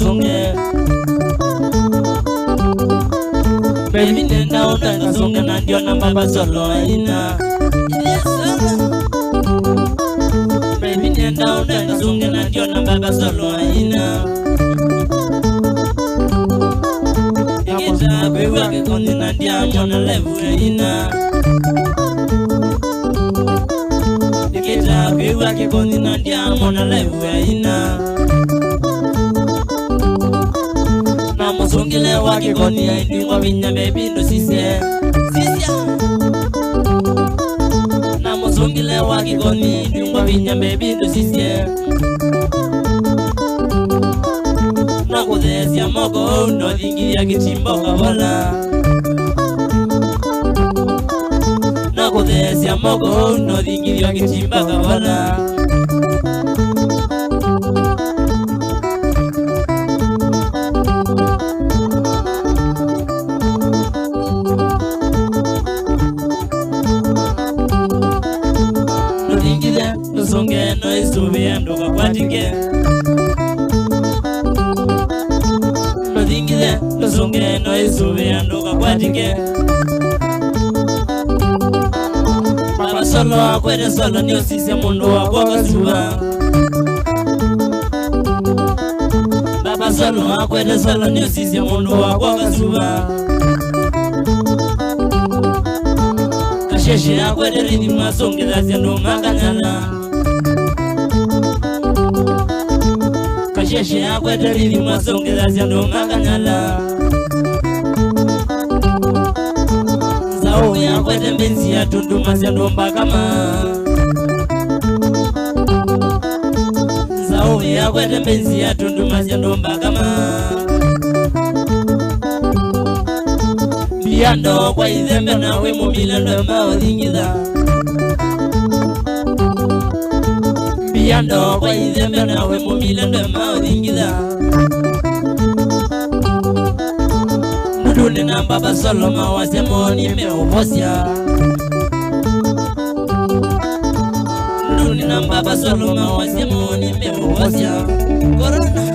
songe baby nenda unda songe na ndio na baba solo ina baby nenda unda songe na ndio na baba solo ina ikita bewa ke koni na ndia mona levu ina ikita bewa ke koni na ndia mona levu ina na musungile wake koni aidi kwa vinya baby ndo sisia na musungile wake koni aidi kwa vinya baby ndo sisia na kudesia moko ndo dingi ya kichimbo kavala na kudesia moko ndo dingi ya kichimbo kavala songe no isubia ndo kwatike no dingile no songe no isubia ndo kwatike baba solo akwede solo ni osisi mundo wako kasuba baba solo akwede solo ni osisi mundo wako kasuba kasheshe akwede rini masonge lazia ndo makanyala kasheshe akwede rini masonge lazia ndo makanyala zao ya kwede mbenzi ya tundu mazia ndo mbakama zao ya kwede mbenzi ya tundu mazia ndo mbakama Biando kwa izembe na we mumila ndo maodingiza Biando kwa izembe na we mumila ndo maodingiza Nudune na baba solo mawasemo ni meuposia Nudune na baba solo mawasemo ni meuposia Corona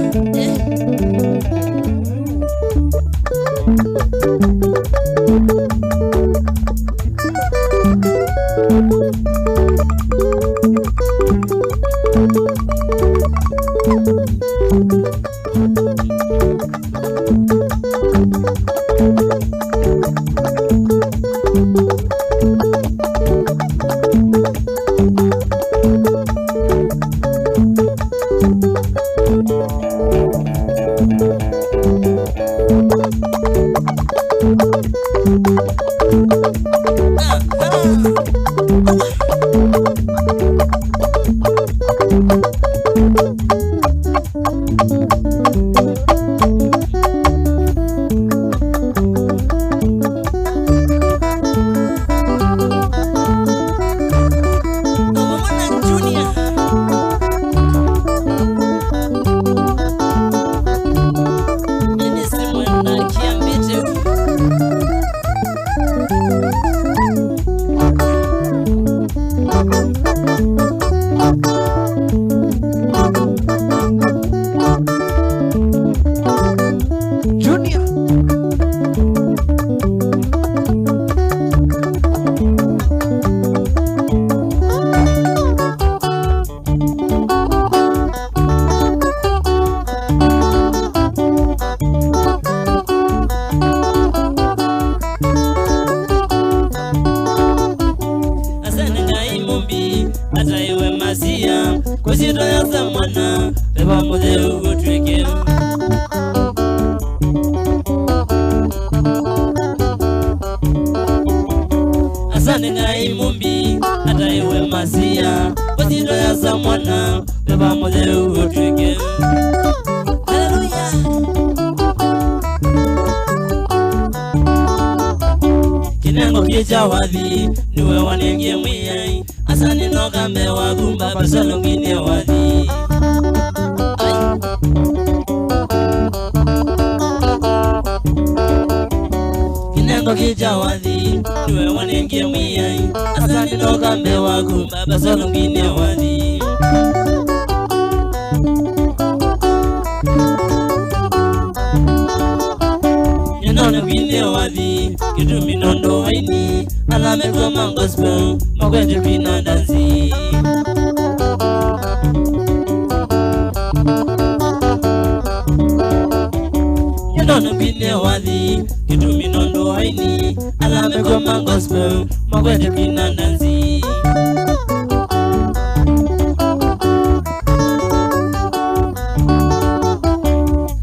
Kusito ya zamana Beba mode ugo tweke Asane ngai mumbi Ata iwe masia Kusito ya zamana Beba mode ugo tweke Hallelujah Kinengo kicha wadhi Niwe wanengie mwiyai Asani no kambe wagumba basalo ngine wadi Kinengo kicha wadi Niwe wanengie mwiyai Asani no kambe wagumba basalo ngine wadi Nona vine wathi kitumi nondo waini alame kwa mangospel magwete pina dansi Nona vine wathi kitumi nondo waini alame kwa mangospel magwete pina dansi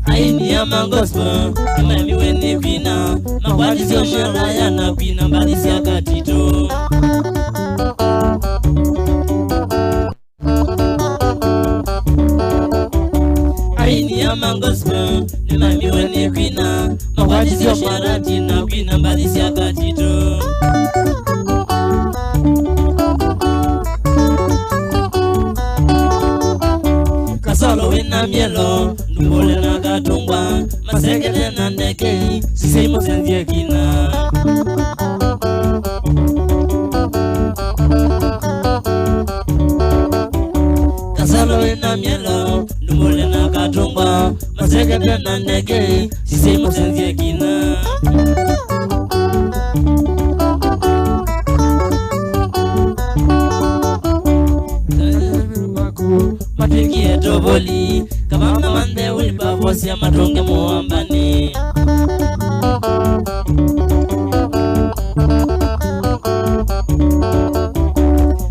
Aini ya mangospel Mami wene vina Mawadi sio sharaya na vina Mbali siya katito Aini ya mangospel Mami wene vina Mawadi sio sharati na vina Mbali siya katito Kasolo wina mielo Ndumole na katungwa Masekele na ndeke Sisi musenzie kina Kasolo wina mielo Ndumole na katungwa Masekele na ndeke Sisi musenzie kina Matiki eto boli Kabama mande ulipa vosi ya matonge muambani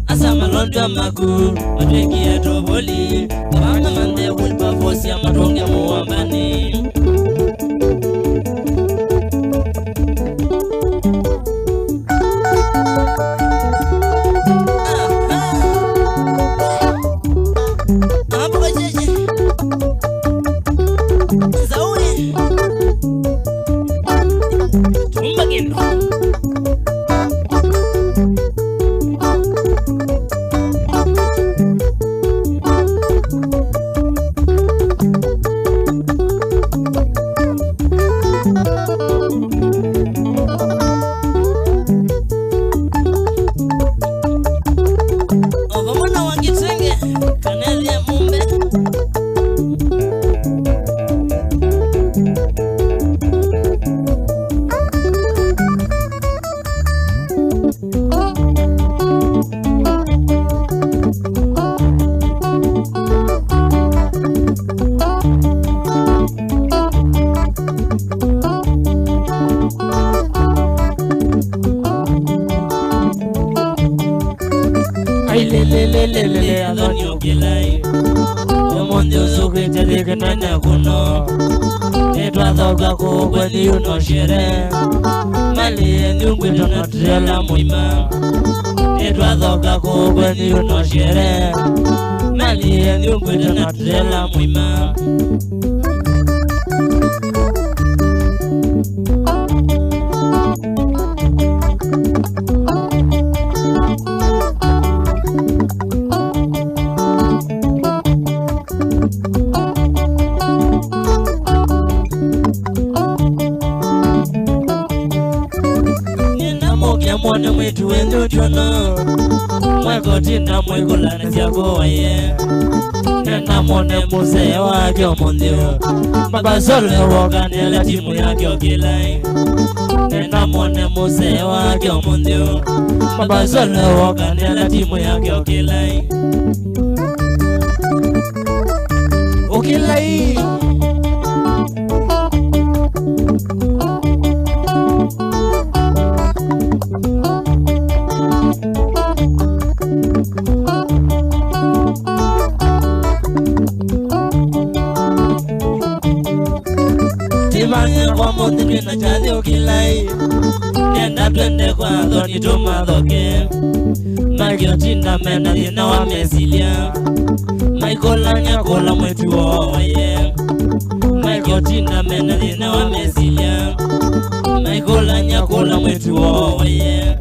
Asa malondo ya maku Matiki eto boli Kabama mande ulipa vosi ya matonge muambani Lele adoni okilai Omonde usuke tedeke nanya kuno Etwa thoga kukweni uno shere Mali enyungwe tono trela muima Etwa thoga kukweni uno shere Mali enyungwe tono trela muima Mwana mwetu wendo chono Mweko tinda mweko lana siako waye Nena mwone muse wake omondio Baba sole woka nela timu yake okilai Nena mwone muse wake omondio Baba sole woka nela timu yake okilai Okilai Timanya kwa mondi mina chadi okilai Nenda twende kwa dhoni tumadhoke Magio tinda mena dina wa mesilia Maikola nyakola mwetu oye Magio tinda mena dina wa mesilia Maikola nyakola mwetu oye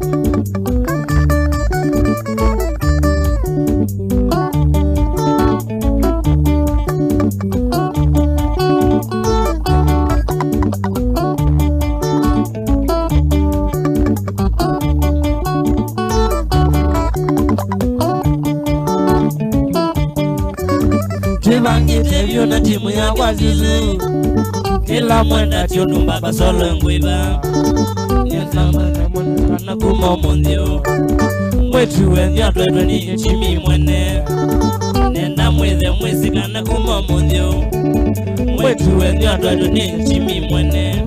Tivangi tevyo na timu ya na kwa zizu kila mwenda tiodu baba solo ngwiba nyatamba na mwenda na kuma mondio mwetu wenye atwetwe ni chimi mwene nenda mweze mwezika na kuma mondio mwetu wenye atwetwe ni chimi mwene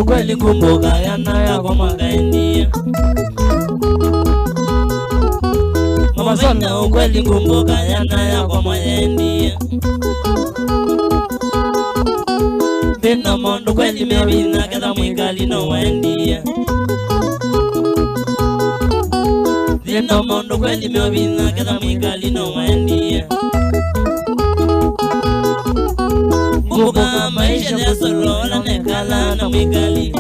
ukweli kumbuka yana yako magaindia mama sana ukweli kumbuka yana yako magaindia Bina mondo kweli mebina kada mwingali no wendia Bina mondo kweli mebina kada mwingali no wendia Kumbuka maisha ya solo la nekala na mwigali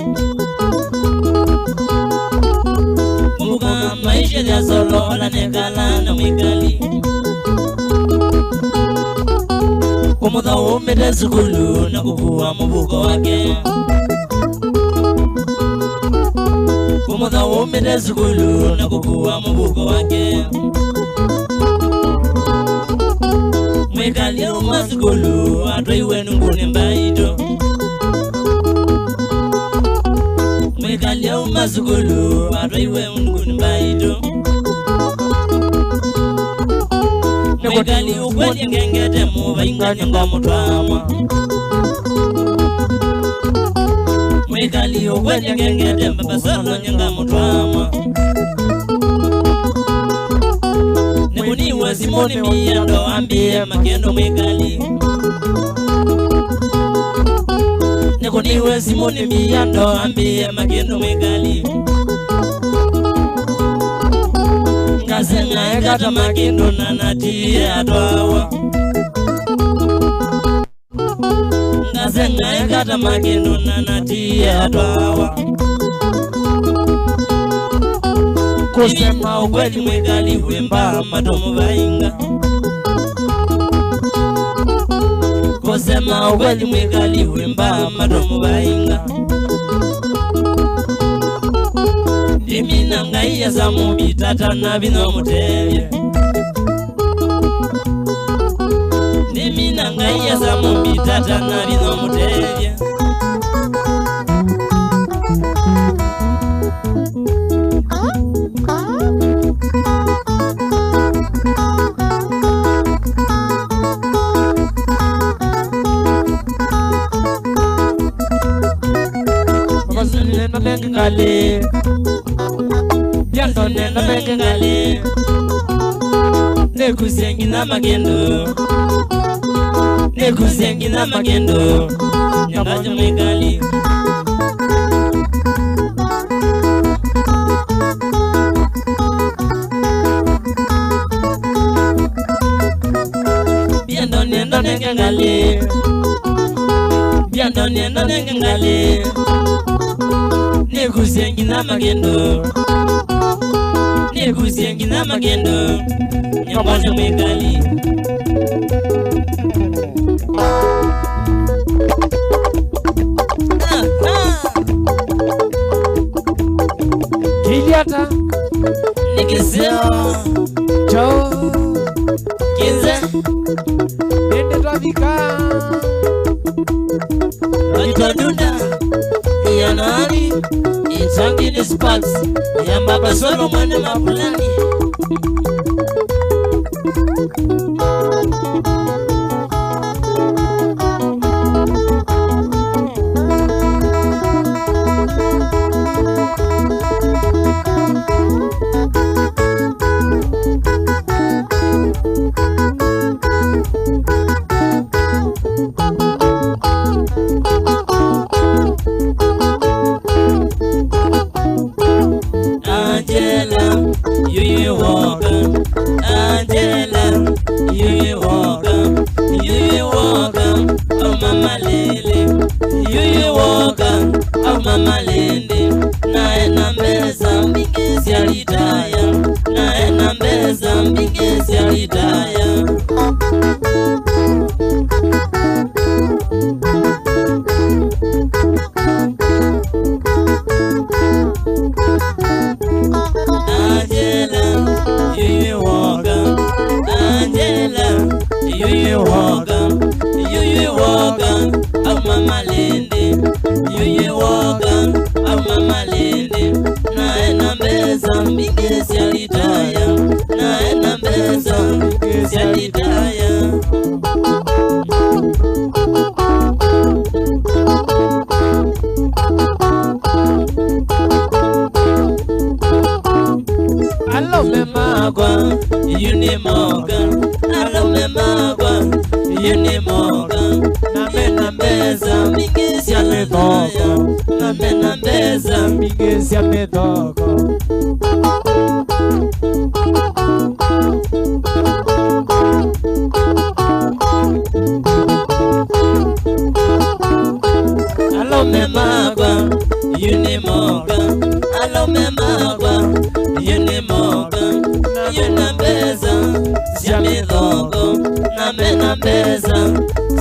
Kumbuka maisha ya solo la nekala na mwigali Kumbuka umede sukulu na kukua mbuko wake Kumbuka umede sukulu na kukua mbuko wake Mwekali umasikulu atoi wenu ngune mbaito Mwekali umasikulu atoi wenu ngune mbaito Mwekali ukweli ngengete muva inganya nga mutwama Mwekali ukweli ngengete mbaba solo nyanga mutwama Nekuniwa simoni miyando ambie makendo mwekali Nekuniwa simoni miyando ambie makendo mwekali Ngasenga ekata makendo nanatie atwawa Ngasenga ekata makendo nanatie atwawa Kusema ukweli mwekali wemba matomo vainga Kusema ukweli mwekali wemba matomo vainga Dimina ngaiya za mubitata na bino mutevye Dimina ngaiya za mubitata na bino mutevye Ngale Biando nena menge ngale Nekusengi na magendo Nekusengi na magendo Nyambajo mwengali Biando nena menge ngale Biando nena menge ngale Nekusengi na magendo Nekusengi na magendo Nyambajo mwengali Kiliata Nikiseo Cho Kinze Nende Tavika Wajito Dunda Yanari Insangini Sparks Yambaba solo mwene mapulani mama Lindi naenda mbeza mbingezi alitaya naenda mbeza mbingezi alitaya Angela you walk Angela you walk oh mama Lindi you walk oh mama Lindi naenda mbeza mbingezi alitaya naenda mbeza mbingezi alitaya Alo memagwa unimoga alo memagwa unimoga na mbeza mbingezi alitaya na mbeza mbingezi alitaya Alo memagwa unimoga alo memagwa unimoga yuna mbeza sia midhogo na mena mbeza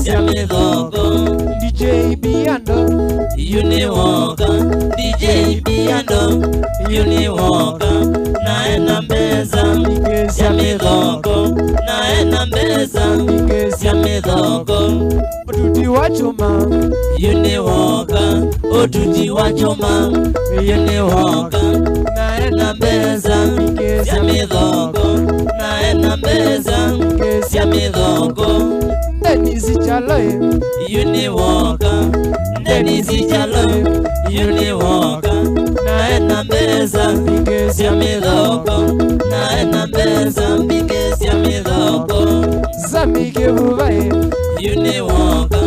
sia midhogo DJ Biando uniwoga DJ Biando uniwoga naenda mbeza sia midhogo naenda mbeza sia midhogo Otuti wachoma uniwoga Otuti wachoma uniwoga naenda mbeza sia midhogo naenda mbeza sia midhogo Denisi chaloe uniwoga Denisi chaloe uniwoga naenda mbeza sia midhogo naenda mbeza sia midhogo Sami kivuvae uniwoga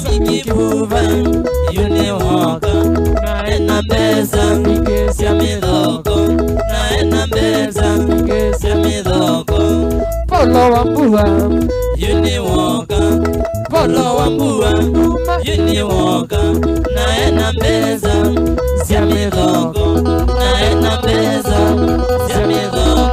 Sami kivuvae uniwoga naenda mbeza sia midhogo naenda mbeza sia midhogo Polo wambua uniwoga Polo wambua uniwoga naenda mbeza sia midhogo naenda mbeza sia midhogo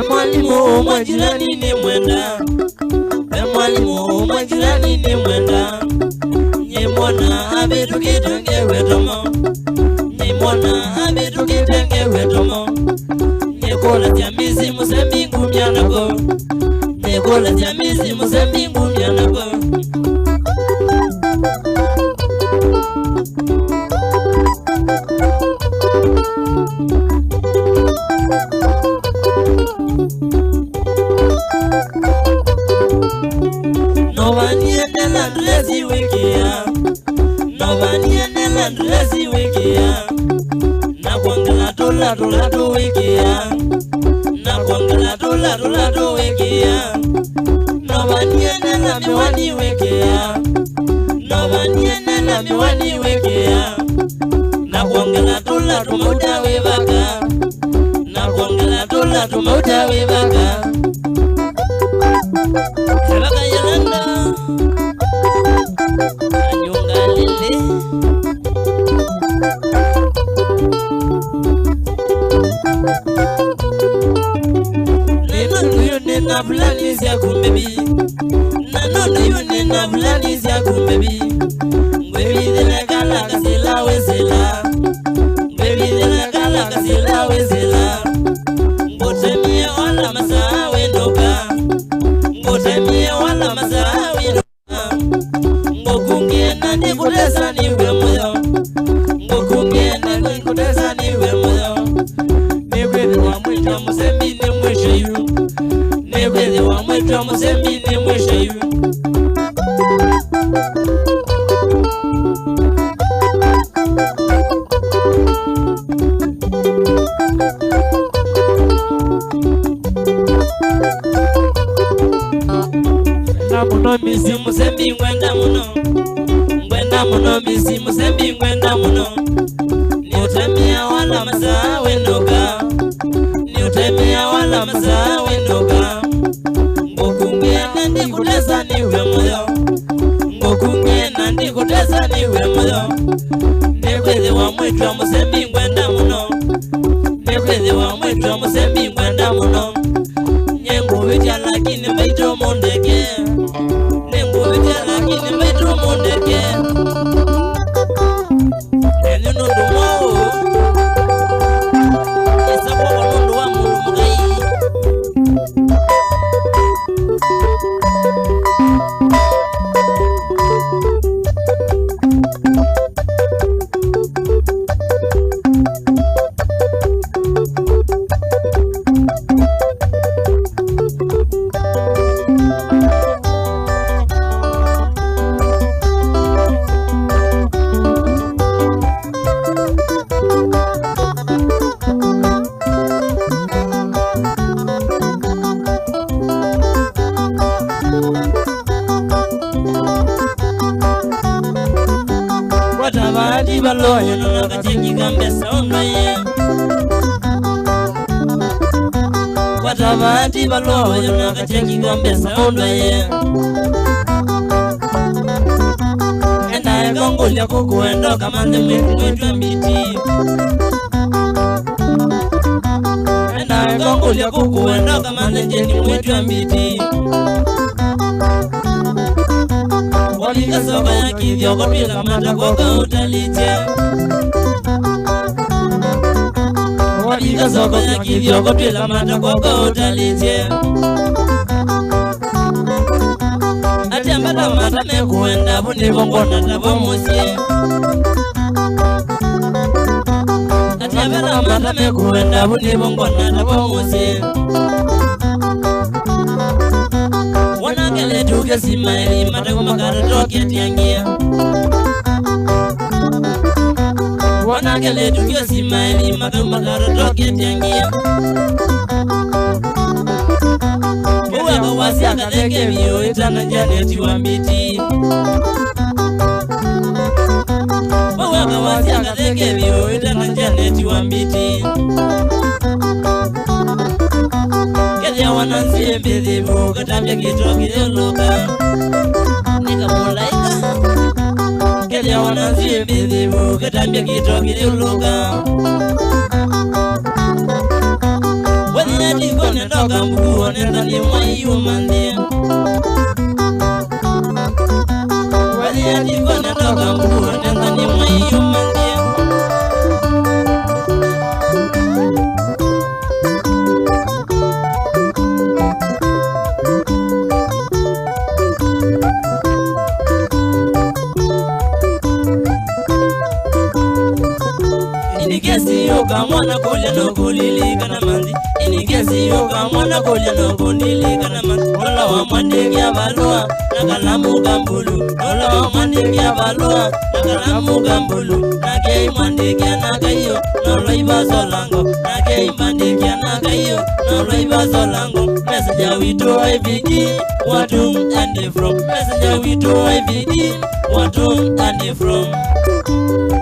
Mwalimu mwajirani ni mwenda mwalimu mwajirani ni mwenda Nyimona abitu kitenge wetomo Nyimona abitu kitenge wetomo Nikola jamisi musembingu myanako Nikola jamisi musembingu myanako Novaniene la dresi wikia Novaniene la dresi wikia Na kwangala tola tu wikia Na kwangala tola tu wikia Novaniene la miwani wikia Novaniene la miwani wikia Na kwangala tola tu mauta wibaka Na kwangala tola tu mauta wibaka Sabaka yalanda Anyunga lili Nenono yu nena fulani siya kumbebi Nenono yu nena fulani siya kumbebi Ngwebi dele kala kasila wezela Ngwebi dele kala kasila wezela Ngotemie wala masaa wendoka Ngotemie wala masaa wendoka Ngokungiena nikutesa niwe moyo Ngokungiena nikutesa niwe moyo Nikwezi wa mwito musembi ni mwisho yu Nikwezi wa mwito musembi ni mwisho yu musembi ngwenda muno misi musembi ngwenda muno ni utemia wala masaa wenoga ni utemia wala masaa wenoga ngokunge nandi kutesa niwe moyo ngokunge nandi kutesa niwe moyo nekweze wa mwitu musembi ngwenda muno nekweze wa mwitu musembi ngwenda muno nyengo witya lakini mbaito mondeke nengo witya lakini mbaito mondeke ene nondo mo esa kwa nondo wa mundu mugai Watavadi baloyo no kacheki kambesa ondoye Watavadi baloyo no kacheki kambesa ondoye Enda ekongolia kukuendo kamande mwetu mbiti Enda ekongolia kukuendo kamande njeni mwetu mbiti Walika soka ya kivyo kopila matakoka utaliche Walika soka ya kivyo kopila matakoka utaliche Ati ambata matame kuenda bundi bongona tabo musie Ati ambata matame kuenda bundi bongona tabo musie Wanagele tuke simaili matako makara toki atiangia Wanagele tuke simaili matako makara toki atiangia Uweka wasi akadeke miyo itana janeti wambiti Uweka wasi akadeke miyo itana janeti wambiti Kedia wananzie mbizibu katambia kitoki yoloka Nika mulaika Kedia wananzie mbizibu katambia kitoki yoloka Wadi yati kone ndoka mbuo nenda ni mwaii umandia Wadi yati kone ndoka mbuo nenda ni mwaii umandia Inigesi yoka mwana kolya no kulilika na manzi Inigesi yoka mwana kolya no kulilika na manzi Nola wa mwandiki ya balua na kalamu gambulu Nola wa mwandiki ya balua na kalamu gambulu Nakei mwandiki ya nakayo Nola iba solango Nakei mwandiki ya nakayo Nola iba solango Messenger we to IVD What to and from Messenger we to IVD What to and from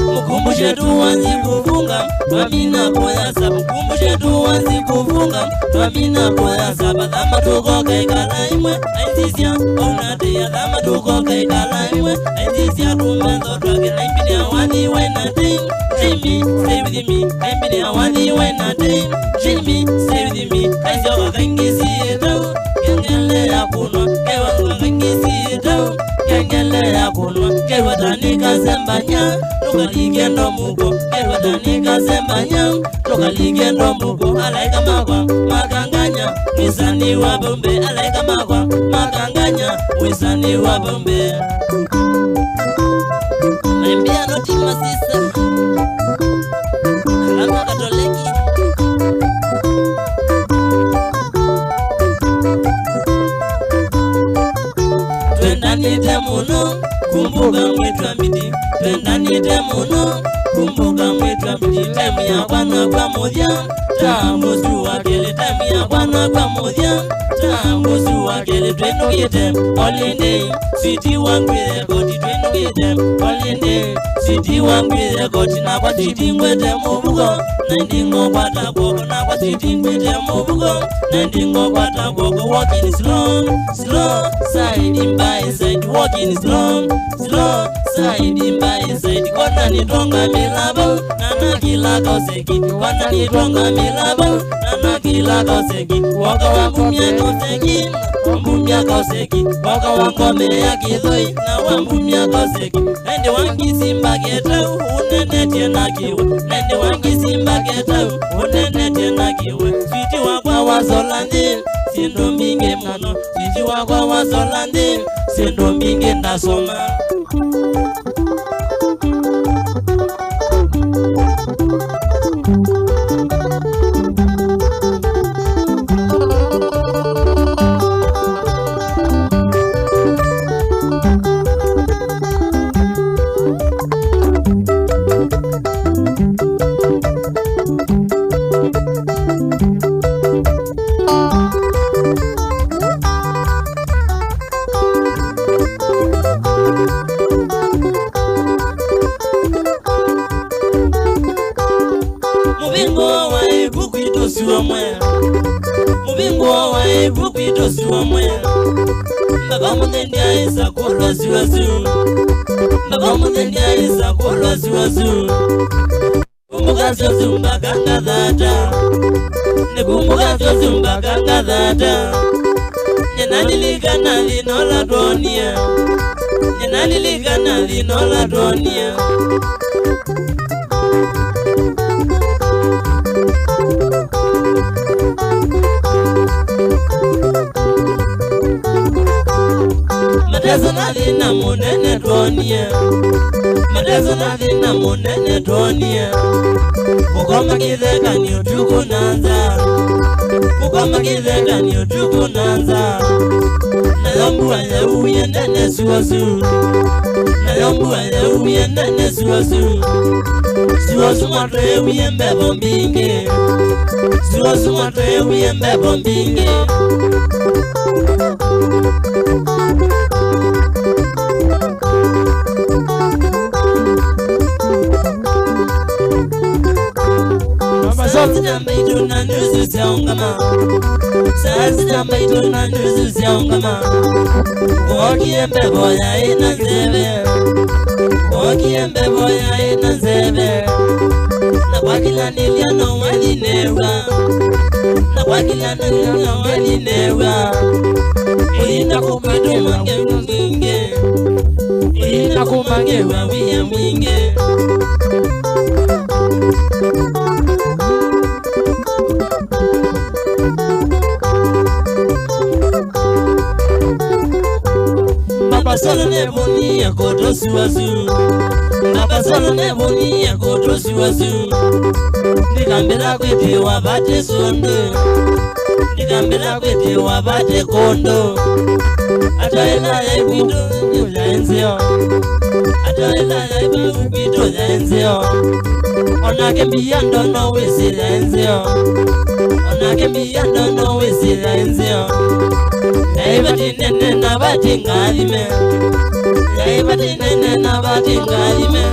Mukumbushe tuanzi kufunga Twamina koya saba Mukumbushe tuanzi kufunga Twamina koya saba Thama tuko kaikala imwe Aizisia Onatea Thama tuko kaikala imwe Aizisia tumenzo Twake Naimbini awani wena ting Jimmy stay with me Naimbini awani wena ting Jimmy stay with me Kaisio kakangisi etau Kengele ya kunwa Kewa kakangisi etau Kengele ya kunwa Kewa tanika sembanya Tukaligendo mugo Kewa tanika sembanya Tukaligendo mugo Alaika magwa Makanganya Wisani wa bombe Alaika magwa Makanganya Wisani wa bombe Maimbia noti masisa Kalama katoleki Twendani temuno Kumbuka mwetu ambidi Twendanite muno kumbuka mwitwa mjitemi ya bwana kwa moja Tambusu wakele temi ya bwana kwa moja Tambusu wakele twenugite Olinde Sweetie wangwile koti twenugite Olinde Sweetie wangwile koti na kwa sweetie ngwete mubugo Nendingo kwa tagogo na kwa sweetie ngwete mubugo Nendingo kwa tagogo walking slow Slow side by side walking slow Slow side by side Kona nitonga milabo Nana kila kauseki Kona nitonga milabo Nana kila kauseki Waka wambumia kauseki Wambumia kauseki Waka wangome ya kithoi Na wambumia kauseki Nende wangi simba getau Unenete na kiwe Nende wangi simba getau Unenete na kiwe Switi wakwa wazolandi Sindo minge mono Switi wakwa wazolandi Sindo minge ndasoma Mubingo wa ibu kwito suwa mwe Mbaba mwendia isa kulwa suwa su Mbaba mwendia isa kulwa suwa su Kumbuka sio zumba kanga dhata Nikumbuka sio zumba kanga dhata Nyenalilika na linola dunia Nyenalilika na linola dunia Mateso na lina munene dunia Mateso na lina munene dunia Kukoma kitheka ni utuku nanza Kukoma kitheka ni utuku nanza Nayombu ane uye nene suwasu Nayombu ane uye nene suwasu Suwasu matoe uye mbebo mbinge Suwasu matoe uye mbebo mbinge Sasa jamba ituna nusu siongama Sasa jamba ituna nusu siongama Kokie mbebo ya ina zebe Kokie mbebo ya ina zebe Na kwa kila niliano walinewa Na kwa kila niliano walinewa Ina kupido mange mwinge Ina kumange wawiya mwinge Baba solo ne boni ya koto suwasu Baba solo ne boni ya koto suwasu Nikambela kwete wabate sondo Nikambela kwete wabate kondo Atoela ya ibito ya enzeo Atoela ya ibito ya enzeo Onake mbiyando no wisi ya enzeo Onake mbiyando no wisi ya enzeo Yaibati nene na bati ngalime Yaibati nene na bati ngalime